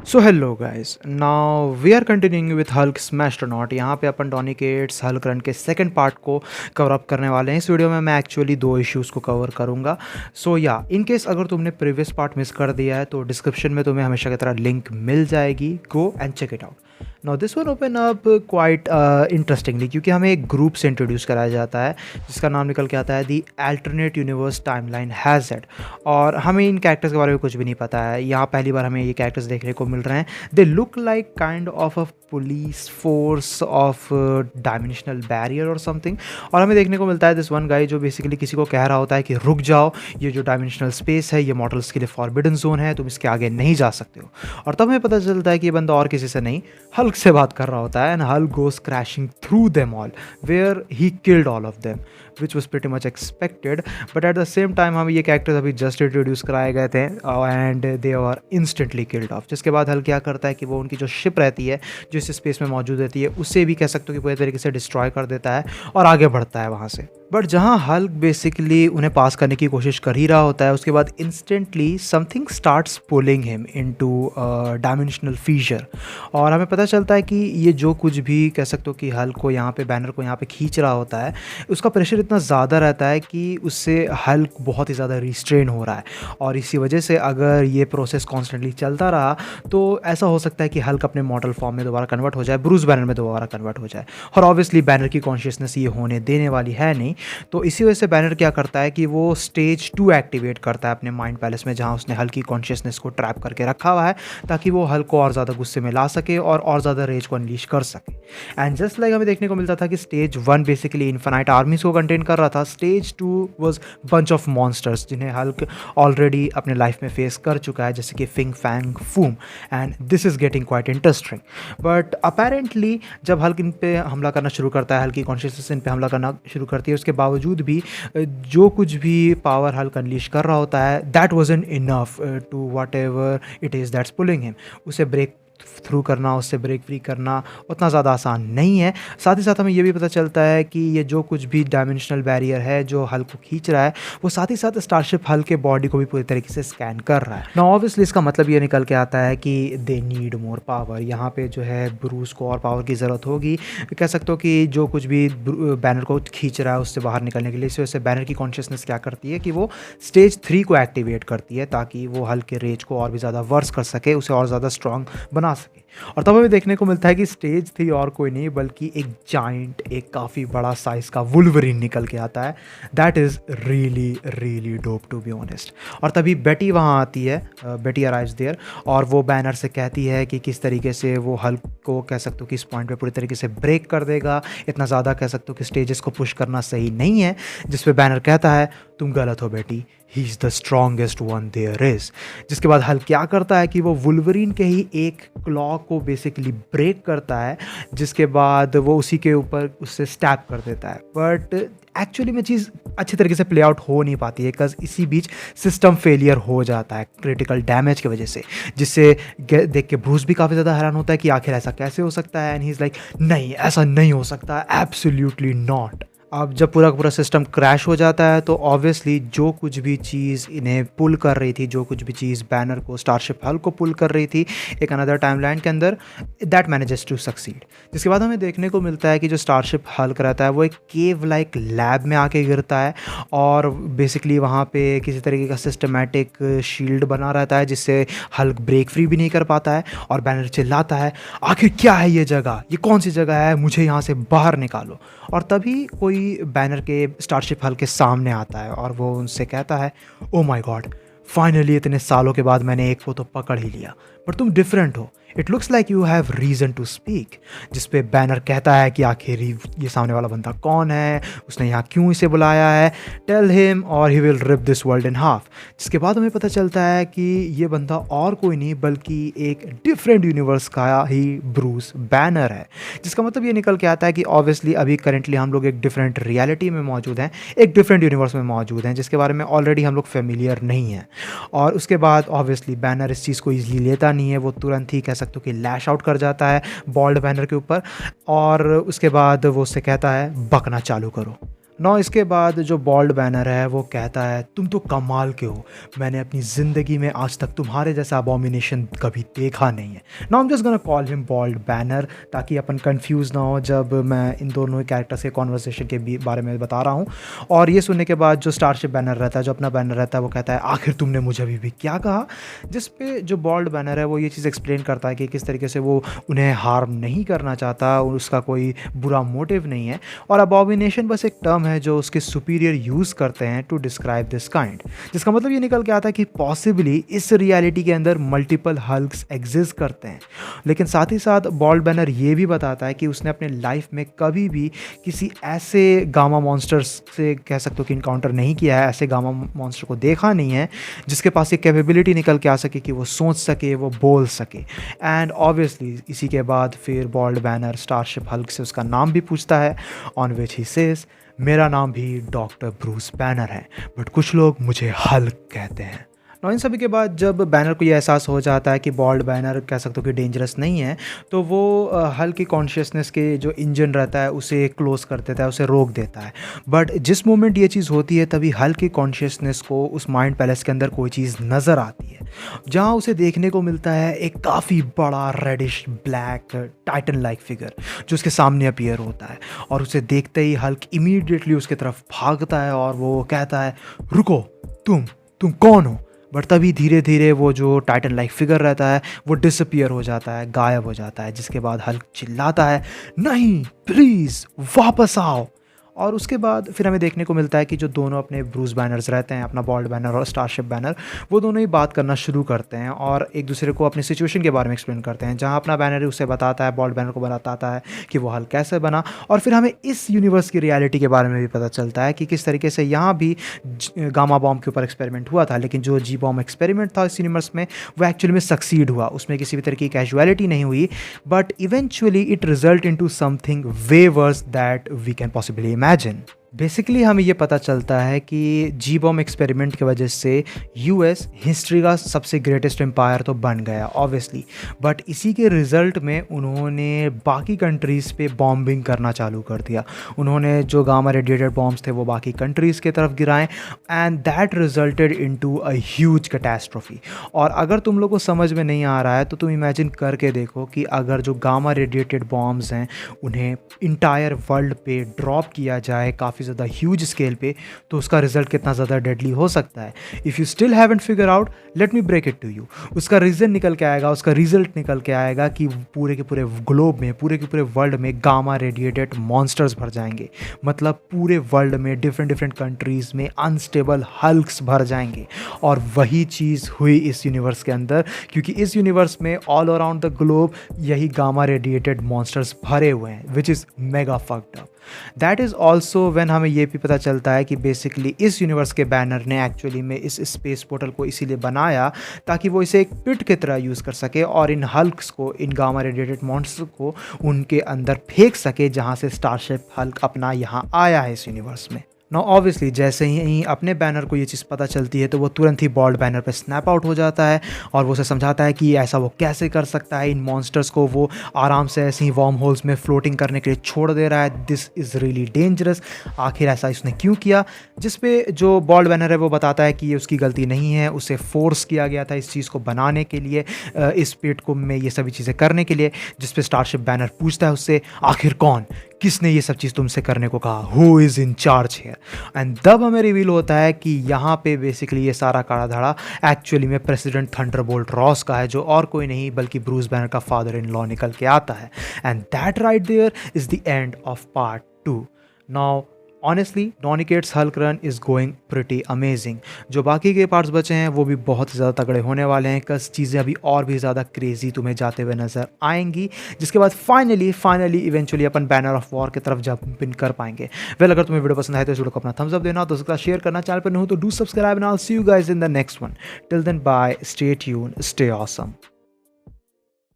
So hello guys, now we are continuing with Hulk Smashtronaut. यहाँ पे अपन Donny Cates Hulk run के second part को cover up करने वाले हैं। इस वीडियो में मैं एक्चुअली दो इश्यूज़ को कवर करूँगा। सो या इन केस अगर तुमने प्रीवियस पार्ट मिस कर दिया है तो डिस्क्रिप्शन में तुम्हें हमेशा की तरह लिंक मिल जाएगी, go and check it out. Now this one open up quite interestingly, क्योंकि हमें एक ग्रुप से इंट्रोड्यूस कराया जाता है जिसका नाम निकल के आता है दी अल्टरनेट यूनिवर्स टाइमलाइन हैज़। और हमें इन कैरेक्टर्स के बारे में कुछ भी नहीं पता है। यहाँ पहली बार हमें ये कैरेक्टर्स देखने को मिल रहे हैं। They look like kind of a police force of dimensional barrier और समथिंग। और हमें देखने को मिलता है दिस वन गाय जो बेसिकली किसी को कह रहा होता है कि रुक जाओ, ये जो डायमेंशनल स्पेस है ये मॉडल्स के लिए फॉरबिडन जोन है, तुम इसके आगे नहीं जा सकते हो। और तब हमें पता चलता है कि ये बंदा और किसी से नहीं, हल्क से बात कर रहा होता है। And Hulk goes crashing through them all where he killed all of them, which was pretty much expected. But at the same time हमें ये कैरेक्टर्स अभी जस्ट इंट्रोड्यूस कराए गए थे and they are instantly killed off. जिसके बाद Hulk क्या करता है कि वो उनकी जो शिप रहती है जो इस स्पेस में मौजूद रहती है उसे भी कह सकते हो कि पूरे तरीके से डिस्ट्रॉय कर देता है और आगे बढ़ता है वहाँ से। बट जहाँ हल्क बेसिकली उन्हें पास करने की कोशिश कर ही रहा होता है, उसके बाद instantly something starts pulling him into dimensional feature. और हमें पता चलता है कि ये जो कुछ भी कह सकते हो कि हल्क को यहाँ पे बैनर को यहाँ पे खींच रहा होता है, उसका प्रेशर इतना ज़्यादा रहता है कि उससे हल्क बहुत ही ज़्यादा रिस्ट्रेन हो रहा है। और इसी वजह से अगर ये प्रोसेस कॉन्स्टेंटली चलता रहा तो ऐसा हो सकता है कि हल्क अपने मॉडल फॉर्म में दोबारा कन्वर्ट हो जाए, ब्रूस बैनर में दोबारा कन्वर्ट हो जाए। और ऑब्वियसली बैनर की कॉन्शियसनेस ये होने देने वाली है नहीं। तो इसी वजह से बैनर क्या करता है कि वो स्टेज 2 एक्टिवेट करता है अपने माइंड पैलेस में, जहाँ उसने हल्क की कॉन्शियसनेस को ट्रैप करके रखा हुआ है ताकि वो हल्क को और ज़्यादा गुस्से में ला सके और ज़्यादा रेज को अनलीश कर सके। एंड जस्ट लाइक हमें देखने को मिलता था कि स्टेज 1 बेसिकली इन्फिनाइट आर्मीज को कंटेन कर रहा था, stage 2 was bunch of monsters जिन्हें हल्क ऑलरेडी अपने लाइफ में फेस कर चुका है, जैसे कि Fin Fang Foom. And this is getting quite interesting. But apparently जब हल्क इन पे हमला करना शुरू करता है, हल्क की कॉन्शियसनेस इन पे हमला करना शुरू करती है, उसके बावजूद भी जो कुछ भी पावर हल्क अनलीश कर रहा होता है that wasn't enough to whatever it is that's pulling him. उसे ब्रेक थ्रू करना, उससे ब्रेक फ्री करना उतना ज़्यादा आसान नहीं है। साथ ही साथ हमें ये भी पता चलता है कि ये जो कुछ भी डायमेंशनल बैरियर है जो हल्क को खींच रहा है वो साथ ही साथ स्टारशिप हल्क के बॉडी को भी पूरी तरीके से स्कैन कर रहा है। ना ऑब्वियसली इसका मतलब ये निकल के आता है कि दे नीड मोर पावर। यहाँ पे जो है ब्रूस को और पावर की ज़रूरत होगी। कह सकते हो कि जो कुछ भी बैनर को खींच रहा है उससे बाहर निकलने के लिए, इस वजह से बैनर की कॉन्शियसनेस क्या करती है कि वो स्टेज 3 को एक्टिवेट करती है ताकि वो हल्क के रेज को और भी ज़्यादा वर्स कर सके, उसे और ज़्यादा स्ट्रॉन्ग बना सके। और तब हमें देखने को मिलता है कि स्टेज 3 और कोई नहीं बल्कि एक जाइंट, एक काफ़ी बड़ा साइज़ का वुल्वरीन निकल के आता है। That is really really dope to be honest. और तभी बेटी वहाँ आती है, बेटी अराइव्स देयर, और वो बैनर से कहती है कि किस तरीके से वो हल्क को कह सकते हो कि इस पॉइंट पे पूरी तरीके से ब्रेक कर देगा। इतना ज़्यादा कह सकते हो कि स्टेजेस को पुश करना सही नहीं है। जिस पे बैनर कहता है तुम गलत हो बेटी, he is the strongest one there is. जिसके बाद हल्क क्या करता है कि वो वुल्वरीन के ही एक क्लॉ को बेसिकली ब्रेक करता है, जिसके बाद वो उसी के ऊपर उससे स्टैप कर देता है। बट एक्चुअली में चीज़ अच्छी तरीके से प्ले आउट हो नहीं पाती है बिकॉज इसी बीच सिस्टम फेलियर हो जाता है क्रिटिकल डैमेज की वजह से, जिससे देख के ब्रूस भी काफ़ी ज़्यादा हैरान होता है कि आखिर ऐसा कैसे हो सकता है। एंड ही इज़ लाइक नहीं, ऐसा नहीं हो सकता, एब्सोल्युटली नॉट। अब जब पूरा का पूरा सिस्टम क्रैश हो जाता है तो ऑब्वियसली जो कुछ भी चीज़ इन्हें पुल कर रही थी, जो कुछ भी चीज़ बैनर को, स्टारशिप हल्क को पुल कर रही थी एक अनदर टाइमलाइन के अंदर, दैट मैनेजेस टू सक्सीड। जिसके बाद हमें देखने को मिलता है कि जो स्टारशिप हल्क रहता है वो एक केव लाइक लैब में आके गिरता है और बेसिकली वहाँ पे किसी तरीके का सिस्टमैटिक शील्ड बना रहता है जिससे हल्क ब्रेक फ्री भी नहीं कर पाता है। और बैनर चिल्लाता है आखिर क्या है ये जगह, ये कौन सी जगह है, मुझे यहाँ से बाहर निकालो। और तभी कोई बैनर के स्टारशिप हल्क के सामने आता है और वो उनसे कहता है ओ माय गॉड, फाइनली इतने सालों के बाद मैंने एक को तो पकड़ ही लिया, पर तुम डिफरेंट हो, it looks like you have reason to speak. जिस पे बैनर कहता है कि आखिर ये सामने वाला बंदा कौन है, उसने यहाँ क्यों इसे बुलाया है, tell him or he will rip this world in half. जिसके बाद हमें पता चलता है कि ये बंदा और कोई नहीं बल्कि एक डिफरेंट यूनिवर्स का ही ब्रूस बैनर है। जिसका मतलब ये निकल के आता है कि ऑब्वियसली अभी करेंटली हम लोग एक डिफरेंट रियलिटी में मौजूद हैं, एक डिफरेंट यूनिवर्स में मौजूद हैं जिसके बारे में ऑलरेडी हम लोग फेमिलियर नहीं हैं। और उसके बाद ऑब्वियसली बैनर इस चीज़ को ईजिली लेता नहीं है, वो तुरंत ही कह सकते हो कि लैश आउट कर जाता है बॉल्ड बैनर के ऊपर। और उसके बाद वो उससे कहता है बकना चालू करो। नौ इसके बाद जो बॉल्ड बैनर है वो कहता है तुम तो कमाल के हो, मैंने अपनी ज़िंदगी में आज तक तुम्हारे जैसा अबॉमिनेशन कभी देखा नहीं है। Now I am just gonna call him bald Banner ताकि अपन कंफ्यूज ना हो जब मैं इन दोनों कैरेक्टर्स के कॉन्वर्सेशन के बारे में बता रहा हूँ। और ये सुनने के बाद जो स्टारशिप बैनर रहता है, जो अपना बैनर रहता है, वो कहता है आखिर तुमने मुझे अभी भी क्या कहा, जिस पे जो बॉल्ड बैनर है वो ये चीज़ एक्सप्लेन करता है कि किस तरीके से वो उन्हें हार्म नहीं करना चाहता, उसका कोई बुरा मोटिव नहीं है। और अबॉमिनेशन बस एक टर्म है जो उसके सुपीरियर यूज़ करते हैं टू डिस्क्राइब दिस काइंड, जिसका मतलब ये निकल के आता है कि पॉसिबली इस रियलिटी के अंदर मल्टीपल हल्क्स एग्जिस्ट करते हैं। लेकिन साथ ही साथ बॉल्ड बैनर ये भी बताता है कि उसने अपने लाइफ में कभी भी किसी ऐसे गामा मॉन्स्टर्स से कह सकते हो कि इनकाउंटर नहीं किया है, ऐसे गामा मॉन्स्टर को देखा नहीं है जिसके पास ये कैपेबिलिटी निकल के आ सके कि वो सोच सके, वो बोल सके। एंड ऑब्वियसली इसी के बाद फिर बॉल्ड बैनर स्टारशिप हल्क से उसका नाम भी पूछता है, ऑन विच ही सेज मेरा नाम भी डॉक्टर ब्रूस बैनर है, बट कुछ लोग मुझे हल्क कहते हैं। नौ इन सभी के बाद जब बैनर को ये एहसास हो जाता है कि बॉल्ड बैनर कह सकते हो कि डेंजरस नहीं है, तो वो हल्क की कॉन्शियसनेस के जो इंजन रहता है उसे क्लोज कर देता है, उसे रोक देता है। बट जिस मोमेंट ये चीज़ होती है तभी हल्क की कॉन्शियसनेस को उस माइंड पैलेस के अंदर कोई चीज़ नज़र आती है, जहाँ उसे देखने को मिलता है एक काफ़ी बड़ा reddish black titan like figure जो उसके सामने अपीयर होता है। और उसे देखते ही हल्क इमीडिएटली उसके तरफ भागता है और वो कहता है रुको, तुम कौन हो। बट तभी धीरे धीरे वो जो टाइटन लाइक फिगर रहता है वो डिसअपियर हो जाता है, गायब हो जाता है, जिसके बाद हल्क चिल्लाता है नहीं प्लीज़ वापस आओ। और उसके बाद फिर हमें देखने को मिलता है कि जो दोनों अपने ब्रूस बैनर्स रहते हैं, अपना बॉल्ड बैनर और स्टारशिप बैनर, वो दोनों ही बात करना शुरू करते हैं और एक दूसरे को अपनी सिचुएशन के बारे में एक्सप्लेन करते हैं। जहाँ अपना बैनर उसे बताता है, बॉल्ड बैनर को बताता है कि वो हल्क कैसे बना। और फिर हमें इस यूनिवर्स की रियलिटी के बारे में भी पता चलता है कि किस तरीके से यहाँ भी गामा बॉम्ब के ऊपर एक्सपेरिमेंट हुआ था, लेकिन जो जी बॉम्ब एक्सपेरिमेंट था इस यूनिवर्स में वो एक्चुअली में सक्सीड हुआ, उसमें किसी भी तरह की कैजुअलिटी नहीं हुई, but eventually it result into something way worse that we can possibly imagine. Basically हमें ये पता चलता है कि जी बॉम्ब एक्सपेरिमेंट की वजह से यूएस हिस्ट्री का सबसे ग्रेटेस्ट एम्पायर तो बन गया ऑब्वियसली, बट इसी के रिज़ल्ट में उन्होंने बाकी कंट्रीज़ पे बॉम्बिंग करना चालू कर दिया। उन्होंने जो गामा रेडिएटेड बॉम्ब्स थे वो बाकी कंट्रीज़ की तरफ गिराएं and that resulted into a huge catastrophe. और अगर तुम लोग को समझ में नहीं आ रहा है तो तुम इमेजिन करके देखो कि अगर जो गामा रेडिएटेड बॉम्ब्स हैं उन्हें इंटायर वर्ल्ड पे ड्रॉप किया जाए काफ़ी ज़्यादा ह्यूज स्केल पे, तो उसका रिजल्ट कितना ज़्यादा डेडली हो सकता है। If you still haven't figure out, let me break it to you. उसका रीज़न निकल के आएगा, उसका रिजल्ट निकल के आएगा कि पूरे के पूरे ग्लोब में, पूरे के पूरे वर्ल्ड में गामा रेडिएटेड मॉन्स्टर्स भर जाएंगे। मतलब पूरे वर्ल्ड में डिफरेंट कंट्रीज़ में अनस्टेबल हल्क्स भर जाएंगे। और वही चीज़ हुई इस यूनिवर्स के अंदर, क्योंकि इस यूनिवर्स में ऑल अराउंड द ग्लोब यही गामा रेडिएटेड मॉन्स्टर्स भरे हुए हैं, which is mega fucked up. That is also when हमें ये भी पता चलता है कि बेसिकली इस यूनिवर्स के बैनर ने एक्चुअली में इस स्पेस पोर्टल को इसीलिए बनाया ताकि वो इसे एक पिट की तरह यूज़ कर सके और इन हल्क्स को, इन गामा रेडिएटेड मॉन्स्टर को उनके अंदर फेंक सके, जहाँ से स्टारशिप हल्क अपना यहाँ आया है इस यूनिवर्स में। नो ऑब्वियसली जैसे ही अपने बैनर को ये चीज़ पता चलती है तो वो तुरंत ही बॉल्ड बैनर पे स्नैप आउट हो जाता है और वो उसे समझाता है कि ऐसा वो कैसे कर सकता है। इन मॉन्स्टर्स को वो आराम से ऐसे ही वार्म होल्स में फ्लोटिंग करने के लिए छोड़ दे रहा है। This is really dangerous. आखिर ऐसा इसने क्यों किया? जिस पे जो बॉल्ड बैनर है वो बताता है कि ये उसकी गलती नहीं है, उसे फोर्स किया गया था इस चीज़ को बनाने के लिए, इस पेट को में ये सभी चीज़ें करने के लिए। जिस पे स्टारशिप बैनर पूछता है उससे आखिर कौन, किसने ये सब चीज़ तुमसे करने को कहा, who is in charge here. And तब हमें रिवील होता है कि यहाँ पे बेसिकली ये सारा काड़ा धड़ा एक्चुअली में प्रेसिडेंट थंडरबोल्ट रॉस का है, जो और कोई नहीं बल्कि ब्रूस बैनर का फादर इन लॉ निकल के आता है। And that right there is the end of part 2। Now honestly Donny Cates Hulk run is going pretty amazing. जो बाकी के पार्ट्स बचे हैं वो भी बहुत ज़्यादा तगड़े होने वाले हैं, कस चीज़ें अभी और भी ज़्यादा क्रेजी तुम्हें जाते हुए नज़र आएंगी, जिसके बाद finally eventually upon banner of war की तरफ जंप इन कर पाएंगे। वेल, अगर तुम्हें वीडियो पसंद आए तो इस वीडियो को अपना थम्स अप देना, दोस्तों के साथ शेयर करना, चैनल पर नहीं हो तो do subscribe and I will see you guys in the next one. Till then bye, stay tuned, stay awesome.